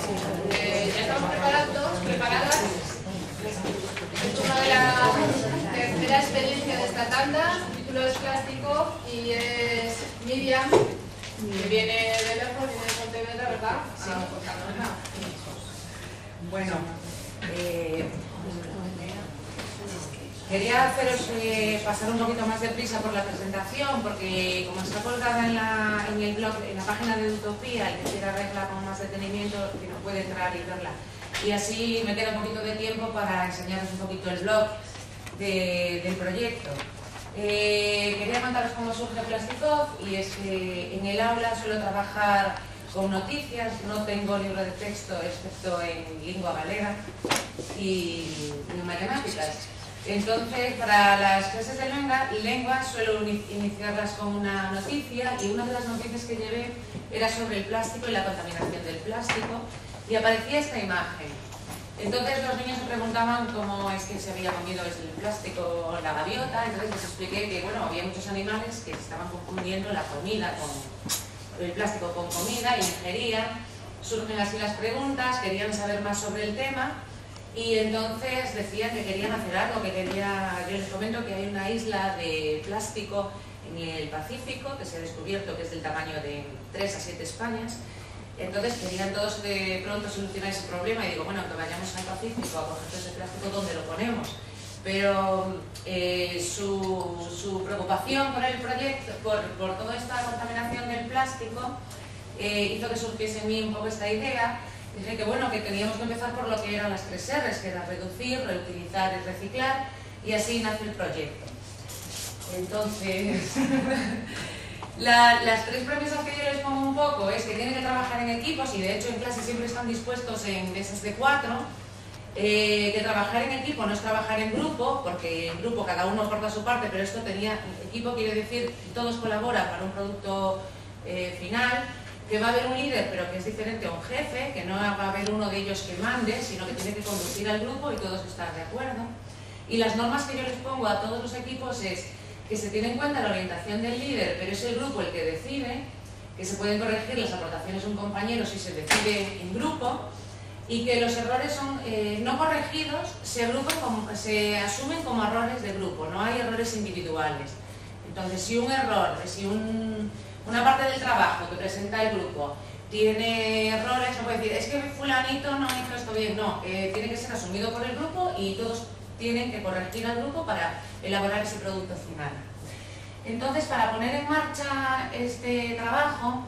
Ya estamos preparadas. Es una de las tercera experiencia de esta tanda. El título es Plástico y es Miriam, que viene de lejos, viene de Pontevedra, ¿verdad? Sí. Bueno, quería haceros pasar un poquito más de prisa por la presentación, porque como está colgada en el blog, en la página de Utopía, el que quiera verla con más detenimiento, que no puede entrar y verla. Y así me queda un poquito de tiempo para enseñaros un poquito el blog del proyecto. Quería contaros cómo surge Plastikov, y es que en el aula suelo trabajar con noticias, no tengo libro de texto excepto en lengua galega y en matemáticas. Entonces, para las clases de lengua suelo iniciarlas con una noticia, y una de las noticias que llevé era sobre el plástico y la contaminación del plástico, y aparecía esta imagen. Entonces los niños se preguntaban cómo es que se había comido el plástico o la gaviota. Entonces les expliqué que bueno, había muchos animales que estaban confundiendo la comida el plástico con comida y ingerían. Surgen así las preguntas, querían saber más sobre el tema, y entonces decían que querían hacer algo, yo les comento que hay una isla de plástico en el Pacífico que se ha descubierto que es del tamaño de 3 a 7 Españas. Entonces querían todos de pronto solucionar ese problema, y digo, bueno, que vayamos al Pacífico a coger ese plástico, ¿dónde lo ponemos? Pero su preocupación por el proyecto, por toda esta contaminación del plástico, hizo que surgiese en mí un poco esta idea. Dije que bueno, que teníamos que empezar por lo que eran las 3 R's, que era reducir, reutilizar y reciclar, y así nace el proyecto. Entonces, las 3 premisas que yo les pongo un poco es que tienen que trabajar en equipos, y de hecho en clase siempre están dispuestos en mesas de 4, que trabajar en equipo no es trabajar en grupo, porque en grupo cada uno aporta su parte, pero equipo quiere decir que todos colaboran para un producto final, que va a haber un líder pero que es diferente a un jefe, que no va a haber uno de ellos que mande, sino que tiene que conducir al grupo y todos estar de acuerdo. Y las normas que yo les pongo a todos los equipos es que se tiene en cuenta la orientación del líder, pero es el grupo el que decide, que se pueden corregir las aportaciones de un compañero si se decide en grupo, y que los errores son no corregidos, se asumen como errores de grupo, no hay errores individuales. Entonces, si un error, una parte del trabajo que presenta el grupo tiene errores, no puede decir, es que fulanito no hizo esto bien, no, tiene que ser asumido por el grupo y todos tienen que corregir al grupo para elaborar ese producto final. Entonces, para poner en marcha este trabajo,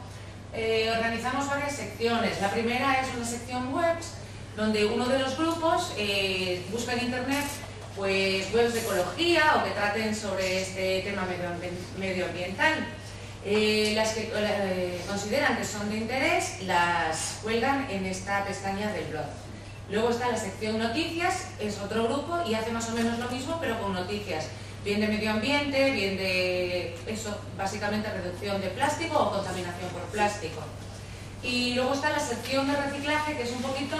organizamos varias secciones. La primera es una sección web, donde uno de los grupos busca en internet pues, webs de ecología o que traten sobre este tema medioambiental. Las que consideran que son de interés las cuelgan en esta pestaña del blog. Luego está la sección noticias, es otro grupo y hace más o menos lo mismo, pero con noticias, bien de medio ambiente, bien de eso, básicamente reducción de plástico o contaminación por plástico. Y luego está la sección de reciclaje, que es un poquito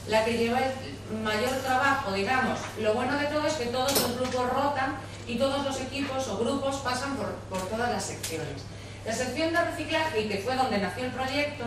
la que lleva el mayor trabajo, digamos. Lo bueno de todo es que todos los grupos rotan y todos los equipos o grupos pasan por todas las secciones. La sección de reciclaje, y que fue donde nació el proyecto,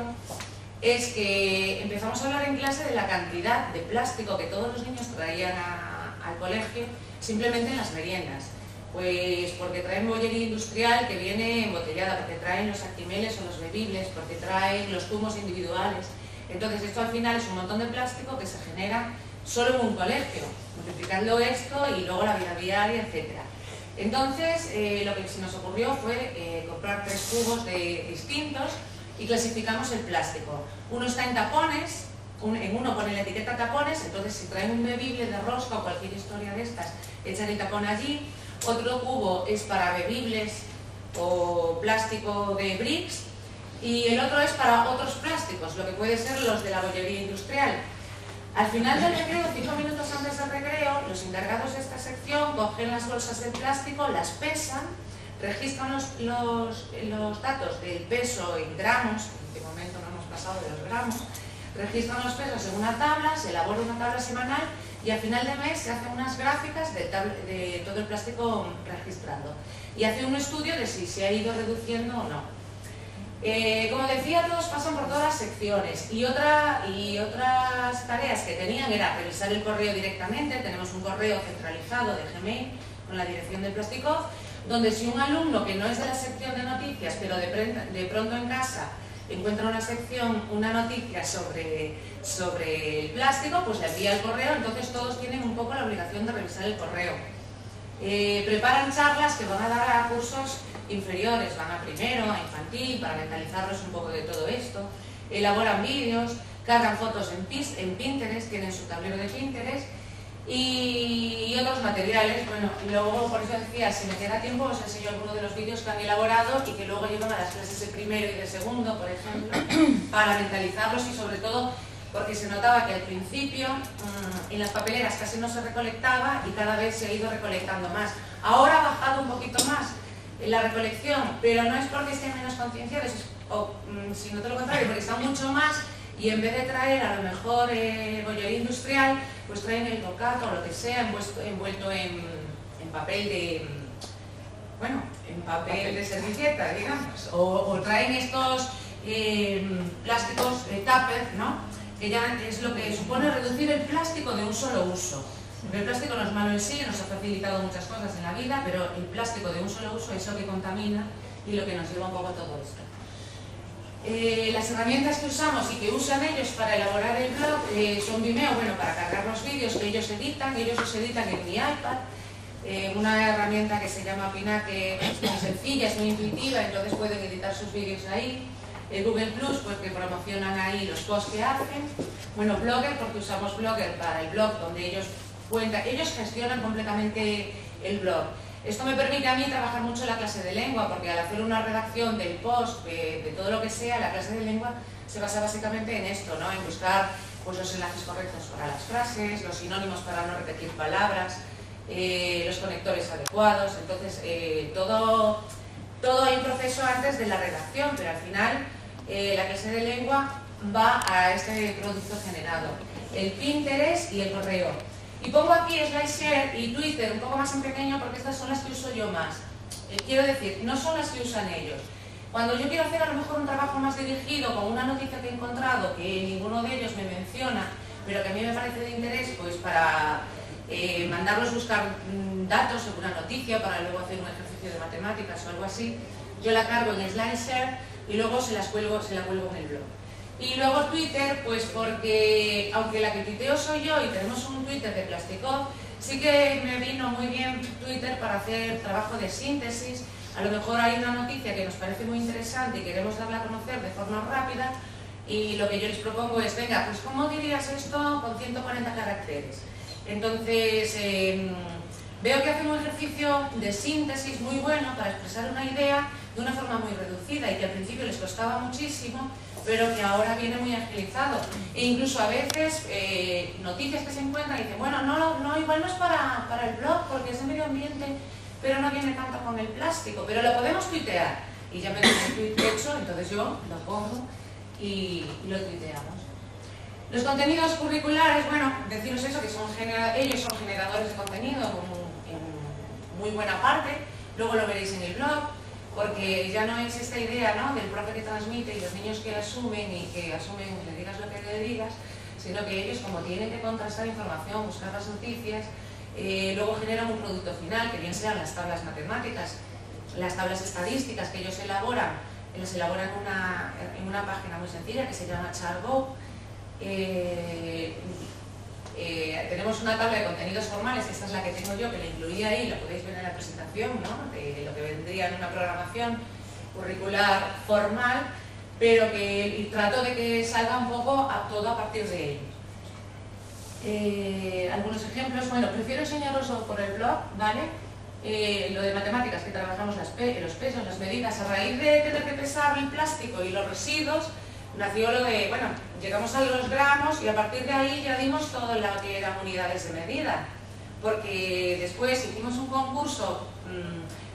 es que empezamos a hablar en clase de la cantidad de plástico que todos los niños traían al colegio simplemente en las meriendas. Pues porque traen bollería industrial que viene embotellada, porque traen los actimeles o los bebibles, porque traen los zumos individuales. Entonces esto al final es un montón de plástico que se genera solo en un colegio, multiplicando esto y luego la vida diaria, etc. Entonces lo que se nos ocurrió fue comprar 3 cubos distintos y clasificamos el plástico. Uno está en tapones, en uno pone la etiqueta tapones, entonces si traen un bebible de rosca o cualquier historia de estas, echan el tapón allí. Otro cubo es para bebibles o plástico de bricks, y el otro es para otros plásticos, lo que puede ser los de la bollería industrial. Al final del recreo, 5 minutos antes del recreo, los encargados de esta sección cogen las bolsas de plástico, las pesan, registran los datos del peso en gramos, en este momento no hemos pasado de los gramos, registran los pesos en una tabla, se elabora una tabla semanal y al final de mes se hacen unas gráficas de todo el plástico registrado y hace un estudio de si se ha ido reduciendo o no. Como decía, todos pasan por todas las secciones y otras tareas que tenían era revisar el correo directamente. Tenemos un correo centralizado de Gmail con la dirección de Plastikov, donde si un alumno que no es de la sección de noticias, pero de pronto en casa encuentra una noticia sobre el plástico, pues le envía el correo. Entonces todos tienen un poco la obligación de revisar el correo. Preparan charlas que van a dar a cursos inferiores, van a primero, a infantil, para mentalizarlos un poco de todo esto. Elaboran vídeos, cargan fotos en Pinterest, tienen su tablero de Pinterest y otros materiales. Bueno, luego, por eso decía, si me queda tiempo os enseño algunos de los vídeos que han elaborado y que luego llevan a las clases de primero y de segundo, por ejemplo, para mentalizarlos y sobre todo porque se notaba que al principio en las papeleras casi no se recolectaba y cada vez se ha ido recolectando más. Ahora ha bajado un poquito más la recolección, pero no es porque estén menos concienciados, sino todo lo contrario, porque están mucho más y en vez de traer a lo mejor bollería industrial, pues traen el bocato o lo que sea envuelto en papel de... bueno, en papel de servilleta, digamos, o traen estos plásticos tupper, ¿no? Que ya es lo que supone reducir el plástico de un solo uso. Porque el plástico no es malo en sí, nos ha facilitado muchas cosas en la vida, pero el plástico de un solo uso es lo que contamina y lo que nos lleva un poco a todo esto. Las herramientas que usamos y que usan ellos para elaborar el blog son Vimeo, bueno, para cargar los vídeos que ellos los editan en mi iPad, una herramienta que se llama Pina, que es muy sencilla, es muy intuitiva, entonces pueden editar sus vídeos ahí. Google Plus, pues que promocionan ahí los posts que hacen. Bueno, Blogger, porque usamos Blogger para el blog, donde ellos gestionan completamente el blog. Esto me permite a mí trabajar mucho la clase de lengua, porque al hacer una redacción del post, de todo lo que sea, la clase de lengua se basa básicamente en esto, ¿no? En buscar pues, los enlaces correctos para las frases, los sinónimos para no repetir palabras, los conectores adecuados. Entonces, todo hay un proceso antes de la redacción, pero al final la clase de lengua va a este producto generado. El Pinterest y el correo. Y pongo aquí SlideShare y Twitter un poco más en pequeño porque estas son las que uso yo más. Quiero decir, no son las que usan ellos. Cuando yo quiero hacer a lo mejor un trabajo más dirigido con una noticia que he encontrado que ninguno de ellos me menciona, pero que a mí me parece de interés, pues para mandarlos buscar datos sobre una noticia, para luego hacer un ejercicio de matemáticas o algo así, yo la cargo en SlideShare y luego se la cuelgo en el blog. Y luego Twitter, pues porque, aunque la que tuiteo soy yo y tenemos un Twitter de Plastikov, sí que me vino muy bien Twitter para hacer trabajo de síntesis. A lo mejor hay una noticia que nos parece muy interesante y queremos darla a conocer de forma rápida y lo que yo les propongo es, venga, pues ¿cómo dirías esto con 140 caracteres? Entonces, veo que hacen un ejercicio de síntesis muy bueno para expresar una idea de una forma muy reducida y que al principio les costaba muchísimo, pero que ahora viene muy agilizado. E incluso a veces noticias que se encuentran y dicen, bueno, igual no es para el blog porque es de medio ambiente, pero no viene tanto con el plástico, pero lo podemos tuitear. Y ya me tengo el tuit hecho, entonces yo lo pongo y lo tuiteamos. Los contenidos curriculares, bueno, deciros eso, que ellos son generadores de contenido en muy buena parte, luego lo veréis en el blog, porque ya no es esta idea, ¿no?, del profe que transmite y los niños que asumen y que asumen, le digas lo que le digas, sino que ellos, como tienen que contrastar información, buscar las noticias, luego generan un producto final, que bien sean las tablas matemáticas, las tablas estadísticas que ellos elaboran, las elaboran en una página muy sencilla que se llama Chartgo. Tenemos una tabla de contenidos formales, esta es la que tengo yo, que la incluí ahí, la podéis ver en la presentación, ¿no?, de lo que vendría en una programación curricular formal, pero que trato de que salga un poco todo a partir de ello. Algunos ejemplos, bueno, prefiero enseñaros por el blog, ¿vale? Lo de matemáticas, que trabajamos los pesos, las medidas, a raíz de tener que pesar el plástico y los residuos, nació lo de, bueno, llegamos a los gramos y a partir de ahí ya dimos todo lo que eran unidades de medida, porque después hicimos un concurso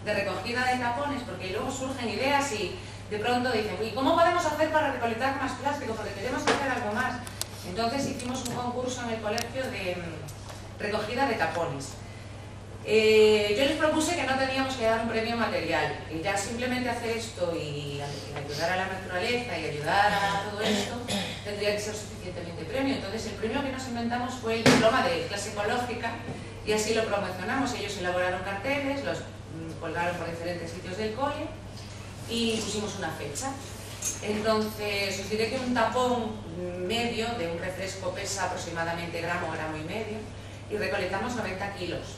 de recogida de tapones, porque luego surgen ideas y de pronto dicen, ¿y cómo podemos hacer para recolectar más plástico? Porque queremos hacer algo más. Entonces hicimos un concurso en el colegio de recogida de tapones. Yo les propuse que no teníamos que dar un premio material, que ya simplemente hacer esto y ayudar a la naturaleza y ayudar a todo esto tendría que ser suficientemente premio. Entonces el premio que nos inventamos fue el diploma de clase ecológica y así lo promocionamos. Ellos elaboraron carteles, los colgaron por diferentes sitios del cole y pusimos una fecha. Entonces os diré que un tapón medio de un refresco pesa aproximadamente gramo y medio y recolectamos 90 kilos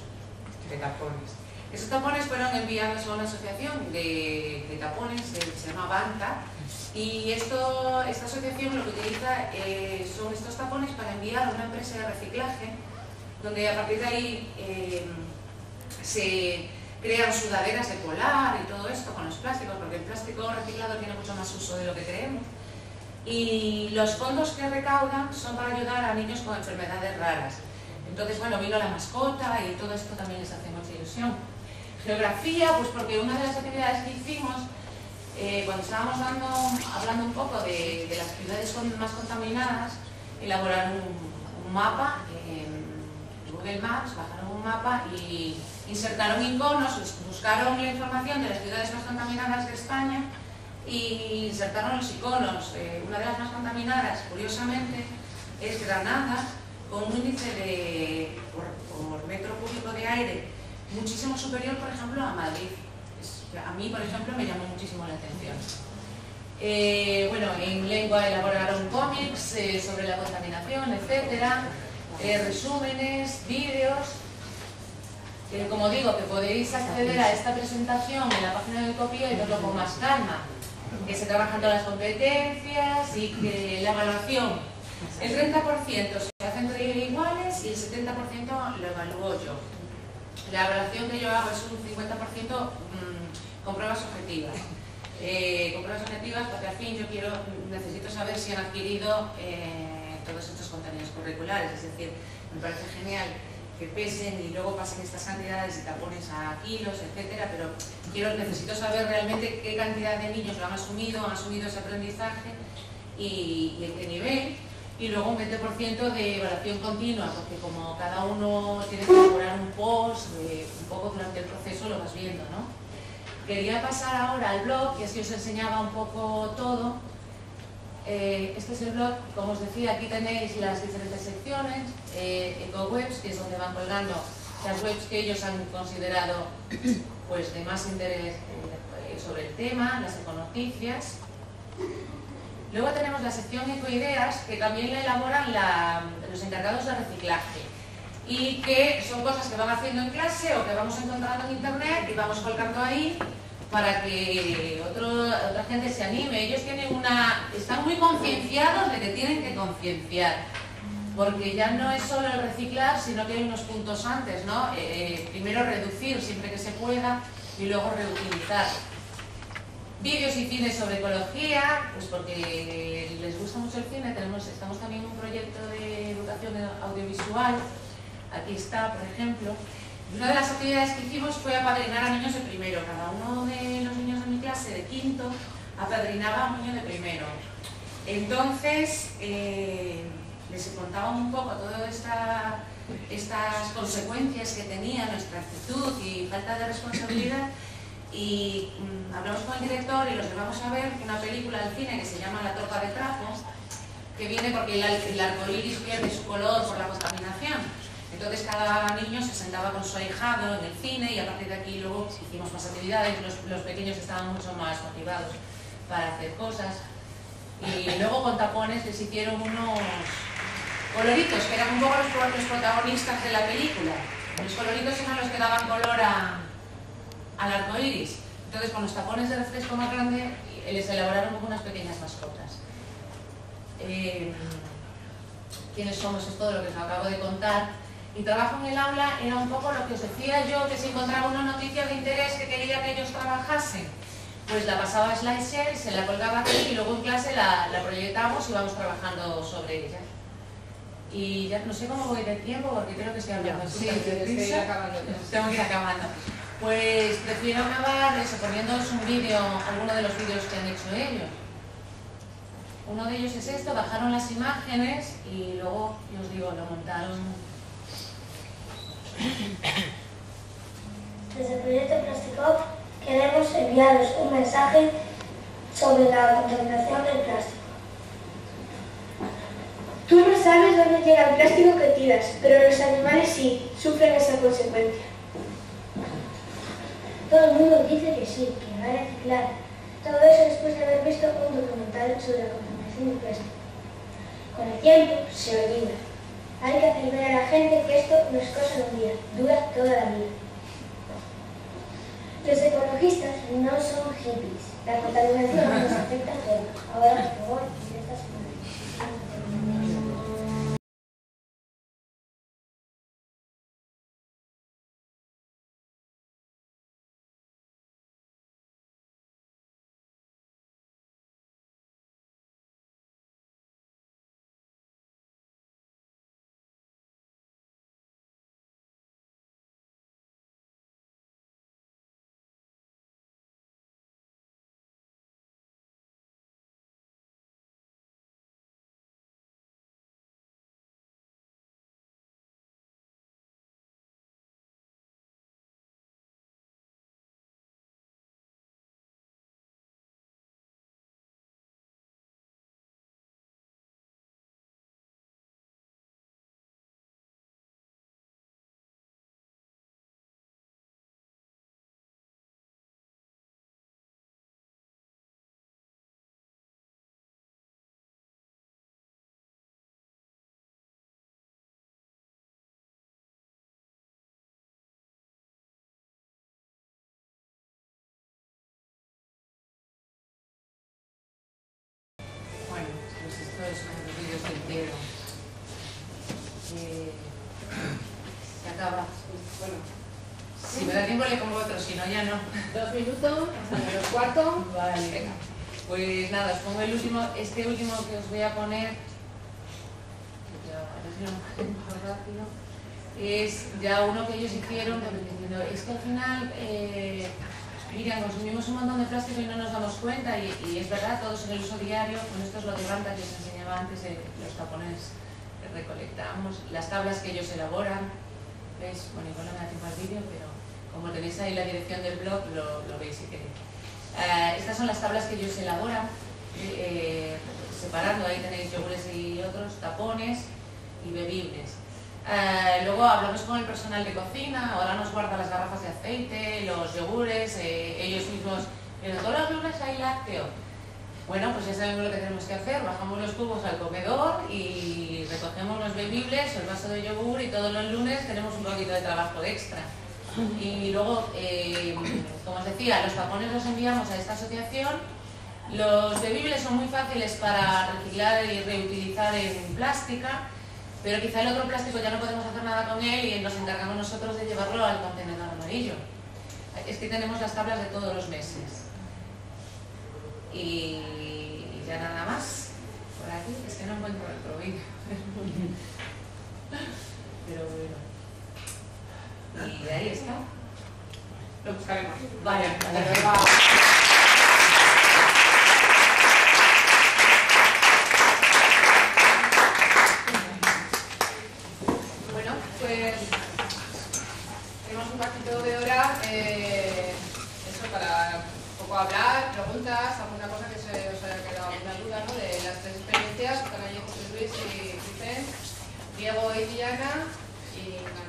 de tapones. Esos tapones fueron enviados a una asociación de tapones, se llama Banta, y esta asociación lo que utiliza son estos tapones para enviar a una empresa de reciclaje, donde a partir de ahí se crean sudaderas de polar y todo esto con los plásticos, porque el plástico reciclado tiene mucho más uso de lo que creemos. Y los fondos que recaudan son para ayudar a niños con enfermedades raras. Entonces, bueno, vino la mascota y todo esto también les hace mucha ilusión. Geografía, pues porque una de las actividades que hicimos, cuando estábamos hablando un poco de las ciudades más contaminadas, elaboraron un mapa en Google Maps, bajaron un mapa y insertaron iconos, buscaron la información de las ciudades más contaminadas de España y insertaron los iconos. Una de las más contaminadas, curiosamente, es Granada, con un índice por metro cúbico de aire muchísimo superior, por ejemplo, a Madrid. A mí, por ejemplo, me llamó muchísimo la atención. Bueno, en lengua elaboraron cómics sobre la contaminación, etcétera, resúmenes, vídeos. Como digo, que podéis acceder a esta presentación en la página del COPIO y verlo con más calma, que se trabajan todas las competencias y que la evaluación, el 30% se hace entre iguales y el 70% lo evalúo yo. La evaluación que yo hago es un 50% con pruebas objetivas. Con pruebas objetivas porque al fin yo necesito saber si han adquirido todos estos contenidos curriculares, es decir, me parece genial que pesen y luego pasen estas cantidades y tapones a kilos, etcétera, pero necesito saber realmente qué cantidad de niños lo han asumido ese aprendizaje y en qué nivel, y luego un 20% de evaluación continua, porque como cada uno tiene que elaborar un post, un poco durante el proceso lo vas viendo, ¿no? Quería pasar ahora al blog y así os enseñaba un poco todo. Este es el blog, como os decía, aquí tenéis las diferentes secciones, EcoWebs, que es donde van colgando las webs que ellos han considerado pues, de más interés sobre el tema, las econoticias. Luego tenemos la sección Ecoideas, que también la elaboran los encargados de reciclaje y que son cosas que van haciendo en clase o que vamos encontrando en internet y vamos colgando ahí para que otra gente se anime. Ellos están muy concienciados de que tienen que concienciar, porque ya no es solo el reciclar, sino que hay unos puntos antes, ¿no? Primero reducir siempre que se pueda y luego reutilizar. Vídeos y cine sobre ecología, pues porque les gusta mucho el cine. Estamos también en un proyecto de educación audiovisual. Aquí está, por ejemplo. Una de las actividades que hicimos fue apadrinar a niños de primero. Cada uno de los niños de mi clase, de quinto, apadrinaba a un niño de primero. Entonces, les contaba un poco todas estas consecuencias que tenía nuestra actitud y falta de responsabilidad. Y hablamos con el director y los llevamos a ver una película del cine que se llama La tropa de trapo, que viene porque el arco iris pierde su color por la contaminación. Entonces cada niño se sentaba con su ahijado en el cine y a partir de aquí luego hicimos más actividades, los pequeños estaban mucho más motivados para hacer cosas. Y luego con tapones les hicieron unos coloritos, que eran un poco los protagonistas de la película. Los coloritos eran los que daban color al arco iris. Entonces con los tapones de refresco más grande les elaboraron como unas pequeñas mascotas. ¿Quiénes somos? Es todo lo que os acabo de contar. Mi trabajo en el aula era un poco lo que os decía yo, que si encontraba una noticia de interés que quería que ellos trabajasen, pues la pasaba a SlideShare, se la colgaba aquí y luego en clase la proyectamos y vamos trabajando sobre ella. Y ya no sé cómo voy de tiempo porque creo que estoy hablando. Sí, estoy acabando. Tengo que ir acabando. Pues prefiero acabar poniéndoos un vídeo, alguno de los vídeos que han hecho ellos. Uno de ellos es esto, bajaron las imágenes y luego, os digo, lo montaron. Desde el proyecto Plasticop queremos enviaros un mensaje sobre la contaminación del plástico. Tú no sabes dónde llega el plástico que tiras, pero los animales sí, sufren esa consecuencia. Todo el mundo dice que sí, que va a reciclar. Todo eso después de haber visto un documental sobre la contaminación del plástico. Con el tiempo se olvida. Hay que hacer ver a la gente que esto no es cosa de un día, dura toda la vida. Los ecologistas no son hippies. La contaminación nos afecta a todos. Ahora, por favor, en esta semana. Bueno, pues esto es unos vídeos del Pedro. Se acaba. Bueno, Si me da tiempo le pongo otro, si no ya no. 2 minutos, hasta menos cuarto. Vale. Venga. Pues nada, os pongo el último, este último que os voy a poner, a ver si lo más rápido, es ya uno que ellos hicieron, diciendo, es que al final, Miriam, consumimos un montón de plástico y no nos damos cuenta, y es verdad, todos en el uso diario, con estos lotirantas que os enseñaba antes, los tapones que recolectamos, las tablas que ellos elaboran, ¿veis? Bueno, igual no me da tiempo al vídeo, pero como tenéis ahí la dirección del blog, lo veis si queréis. Estas son las tablas que ellos elaboran, separando, ahí tenéis yogures y otros, tapones y bebibles. Luego hablamos con el personal de cocina, ahora nos guardan las garrafas de aceite, los yogures, ellos mismos, pero todos los lunes hay lácteo. Bueno, pues ya sabemos lo que tenemos que hacer, bajamos los cubos al comedor y recogemos los bebibles, el vaso de yogur, y todos los lunes tenemos un poquito de trabajo extra. Y luego, como os decía, los tapones los enviamos a esta asociación. Los bebibles son muy fáciles para reciclar y reutilizar en plástica, pero quizá el otro plástico ya no podemos hacer nada con él y nos encargamos nosotros de llevarlo al contenedor amarillo. Es que tenemos las tablas de todos los meses. Y ya nada más por aquí, es que no encuentro el proveedor. Pero bueno. Y ahí está. Lo buscaremos. Vale, Bueno, pues tenemos un poquito de hora, eso para un poco hablar, preguntas, alguna cosa que se os haya quedado alguna duda, ¿no? De las 3 experiencias, que están allí José Luis y Vicente, Diego y Diana y María.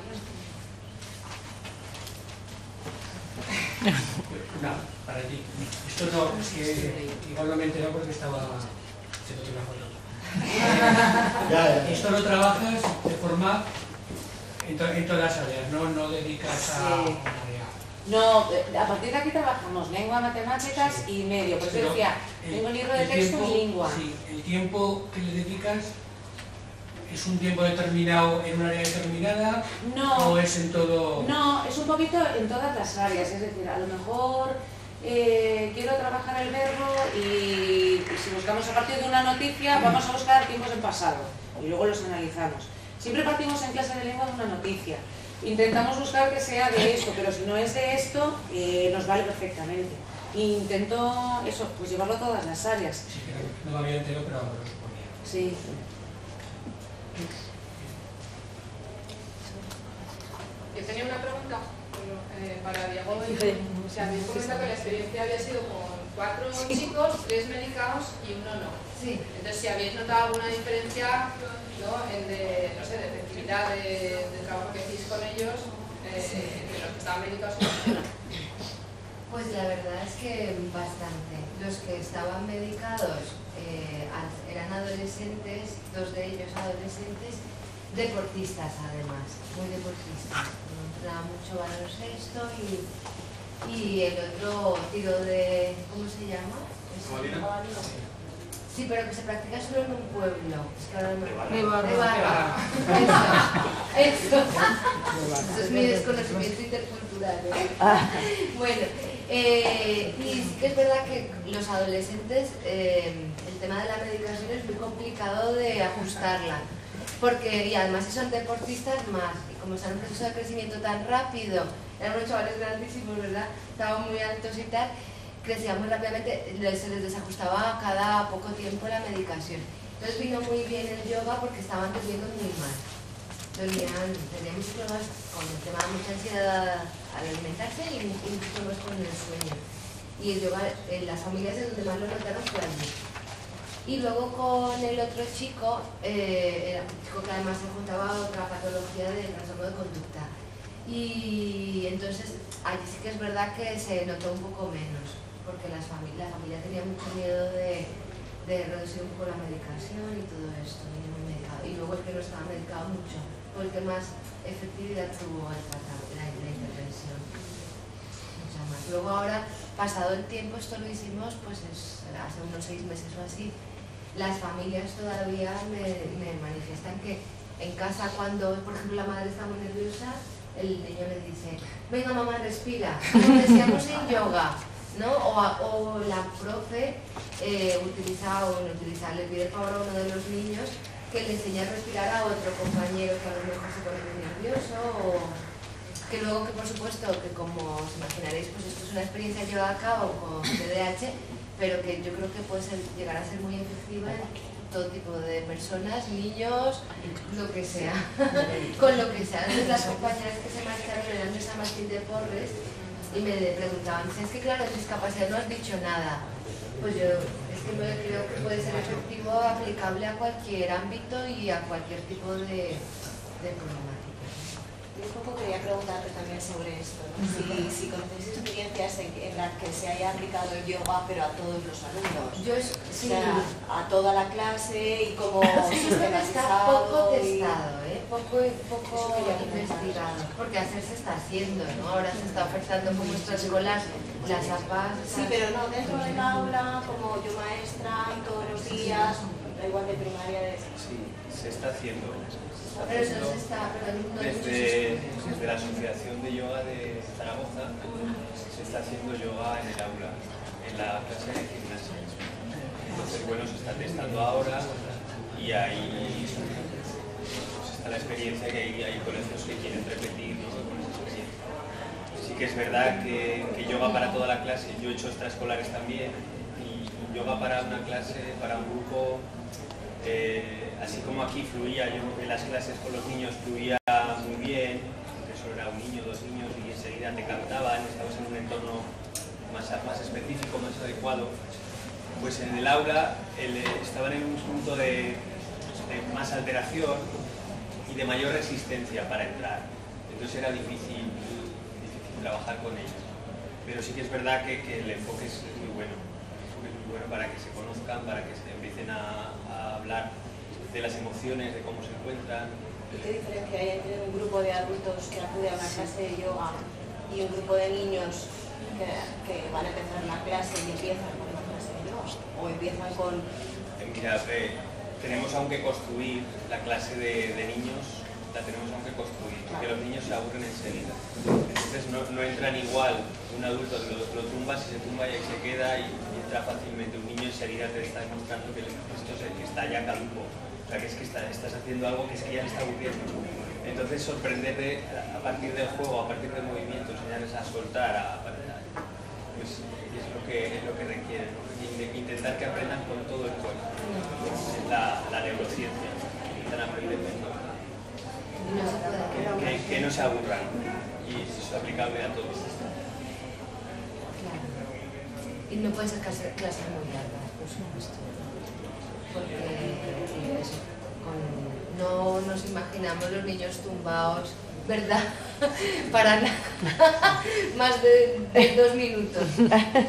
No, para ti. Esto no, es que igual no me he enterado porque estaba haciendo una foto. Esto lo trabajas de forma en todas las áreas, no dedicas a un área. No, a partir de aquí trabajamos lengua, matemáticas y medio. Por eso Pero decía, tengo libro de texto y lengua. Sí, el tiempo que le dedicas es un tiempo determinado en un área determinada. No, o es en todo. No, es un poquito en todas las áreas. Es decir, a lo mejor quiero trabajar el verbo y si buscamos a partir de una noticia, vamos a buscar tiempos en pasado y luego los analizamos. Siempre partimos en clase de lengua de una noticia. Intentamos buscar que sea de esto, pero si no es de esto, nos vale perfectamente. Intento eso, pues llevarlo a todas las áreas. Sí, que no me había enterado, pero lo suponía. Sí. Yo tenía una pregunta para Diego. O sea, habéis comentado que la experiencia había sido con 4 chicos, 3 medicados y 1 no. Sí. Entonces, si habéis notado alguna diferencia, ¿no? No sé, de efectividad de trabajo que hacéis con ellos, de los que estaban medicados y los que no. Pues la verdad es que bastante. Los que estaban medicados eran adolescentes, 2 de ellos adolescentes, deportistas además, muy deportistas. Uno entrenaba mucho baloncesto y el otro tiro de... ¿cómo se llama? Sí, pero que se practica solo en un pueblo. Es que ahora no... De barra. Eso. Eso es mi desconocimiento intercultural. Bueno, y sí que es verdad que los adolescentes, el tema de la medicación es muy complicado de ajustarla. Y además si son deportistas más, y como están en un proceso de crecimiento tan rápido, eran unos chavales grandísimos, ¿verdad? Estaban muy altos y tal, crecían muy rápidamente, se les desajustaba cada poco tiempo la medicación. Entonces vino muy bien el yoga porque estaban durmiendo muy mal. Tenían muchos problemas con el tema de mucha ansiedad al alimentarse y muchos problemas con el sueño. Y el yoga, en las familias en donde más lo notaron fue allí. Y luego con el otro chico, era un chico que además se juntaba a otra patología de trastorno de conducta. Y entonces allí sí que es verdad que se notó un poco menos, porque la familia tenía mucho miedo de reducir un poco la medicación y todo esto. Y luego el que no estaba medicado mucho, fue el que más efectividad tuvo la intervención. Mucha más. Luego ahora, pasado el tiempo, esto lo hicimos pues hace unos 6 meses o así. Las familias todavía me manifiestan que en casa cuando, por ejemplo, la madre está muy nerviosa, el niño le dice, venga mamá, respira, como decíamos en yoga, ¿no? O la profe le pide el favor a uno de los niños que le enseñe a respirar a otro compañero que a lo mejor se pone muy nervioso, o que luego que por supuesto que como os imaginaréis, pues esto es una experiencia llevada a cabo con TDAH, pero que yo creo que puede llegar a ser muy efectiva en todo tipo de personas, niños, lo que sea, con lo que sea. Entonces las compañeras que se marcharon eran de San Martín de Porres y me preguntaban, es que claro, de discapacidad no has dicho nada. Pues yo creo que puede ser efectivo, aplicable a cualquier ámbito y a cualquier tipo de problemática. Yo un poco quería preguntarte también sobre esto, ¿no? Si conocéis experiencias en las que se haya aplicado el yoga pero a todos los alumnos, Sí. O sea, a toda la clase y como Está sistematizado. poco testado, poco investigado, porque hacerse está haciendo, ¿no? Ahora se está ofertando como extraescolar las APAs. Sí, pero no dentro del aula, como yo maestra y todos los días, da igual de primaria de... Sí, se está haciendo. Pero eso se está, Desde la Asociación de Yoga de Zaragoza se está haciendo yoga en el aula, en la clase de gimnasia. Entonces, bueno, se está testando ahora y ahí pues, está la experiencia que hay colegios que quieren repetir, ¿no? Con esa experiencia. Sí que es verdad que yoga para toda la clase, yo he hecho extraescolares también, y yoga para una clase, para un grupo, así como aquí fluía, yo en las clases con los niños fluía muy bien, porque solo era un niño, 2 niños y enseguida te captaban, estabas en un entorno más específico, más adecuado. Pues en el aula estaban en un punto de más alteración y de mayor resistencia para entrar. Entonces era difícil trabajar con ellos. Pero sí que es verdad que el enfoque es muy bueno. Para que se conozcan, para que se empiecen a hablar de las emociones, de cómo se encuentran. ¿Y qué diferencia hay entre un grupo de adultos que acude a una clase de yoga y un grupo de niños que van a empezar la clase y empiezan con una clase de yoga? ¿O empiezan con...? Mira, tenemos aún que construir la clase de niños, la tenemos aún que construir, porque los niños se aburren enseguida. Entonces no entran igual un adulto, lo tumbas y se tumba y ahí se queda y entra fácilmente. Un niño enseguida te está demostrando que esto está ya caduco. O sea, que es que estás haciendo algo que es que ya le está aburriendo. Entonces sorprenderte a partir del juego, a partir del movimiento, enseñarles a soltar, pues es lo que requieren, ¿no? Intentar que aprendan con todo el cuerpo. Es la neurociencia, intentan aprender con todo. Que no se aburran, y eso es aplicable a todos. Y no pueden ser clases muy largas, por supuesto. Porque eso, no nos imaginamos los niños tumbados, ¿verdad? Para nada, más de 2 minutos.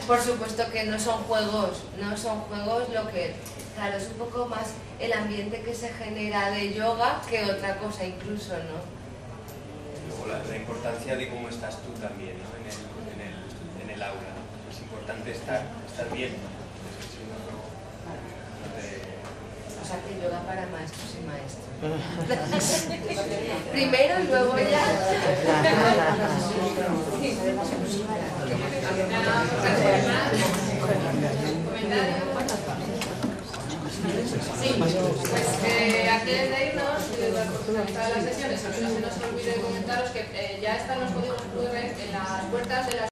Por supuesto que no son juegos lo que, claro, es un poco más el ambiente que se genera de yoga que otra cosa incluso, ¿no? Luego la importancia de cómo estás tú también, ¿no? en el aula. Es importante estar bien. Si no, no te... O sea, que yoga para maestros y maestros. Primero y luego ya. Sí, pues antes de irnos, por finalizar las sesiones, a que no se nos olvide comentaros que ya están los códigos QR en las puertas de las